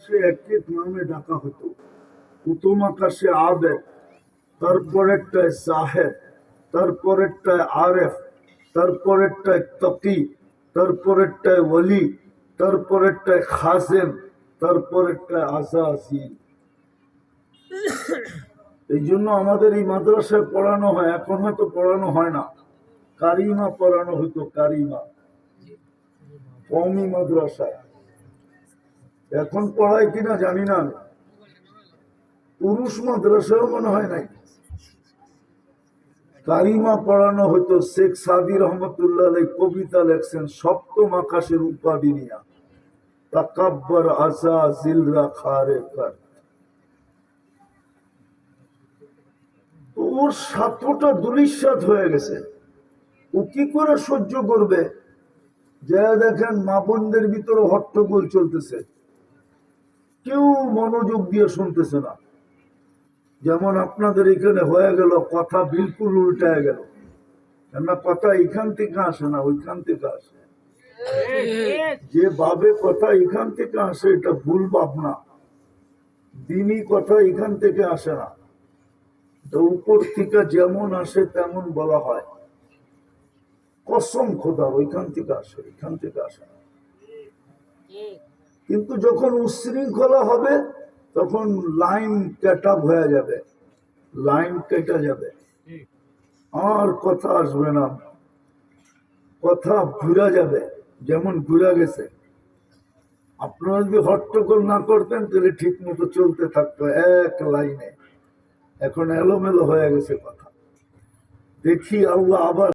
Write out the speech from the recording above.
আকাশে এক এক নামে ডাকা হতো। প্রথম আকাশে আবেদ, তারপরেরটায় সাহেব, তারপরেরটায় আরেফ, তারপরেরটায় তকি, তারপরেরটায় ওলি, তারপরেরটায় খাসেম, তারপরেরটায় আজাজিল। এই জন্য আমাদের এই মাদ্রাসায় পড়ানো হয়, এখন হয়তো পড়ানো হয় না। কারিমা পড়ানো হতো, কারিমা কওমি মাদ্রাসায়। এখন পড়ায় কিনা জানি না। পুরুষ মাদ্রাসাও মনে হয় নাই। কারিমা পড়ানো হতো। শেখ সাদি রহমতুল্লাহ আলাই কবিতা লেখছেন সপ্তম আকাশের উপাধি নিয়া, তাকাব্বর আসা জিলরা খারে কর। ওর সাথটা দুলিশাত হয়ে গেছে। ও কি করে সহ্য করবে? যা দেখেন মা বোনদের ভিতরে হট্টগোল চলতেছে, কেউ মনোযোগ দিয়ে শুনতেছে না। যেমন আপনাদের এখানে হয়ে গেল, কথা বিলকুল উল্টায় গেল। কেননা কথা এখান থেকে আসে না, ওইখান থেকে আসে। যে ভাবে কথা এখান থেকে আসে, এটা ভুল ভাবনা। দিনই কথা এখান থেকে আসে না, তো উপর থেকে যেমন আসে তেমন বলা হয়। কসম খোদার, ওইখান থেকে আসে, এখান থেকে আসে না। কিন্তু যখন উশৃঙ্খলা হবে, তখন লাইন কেটা হয়ে যাবে, লাইন কেটে যাবে, আর কথা আসবে না, কথা ঘুরা যাবে, যেমন ঘুরা গেছে। আপনারা যদি হট্টগোল না করতেন তাহলে ঠিক মতো চলতে থাকতো এক লাইনে। এখন এলোমেলো হয়ে গেছে কথা। দেখি আল্লাহ আবার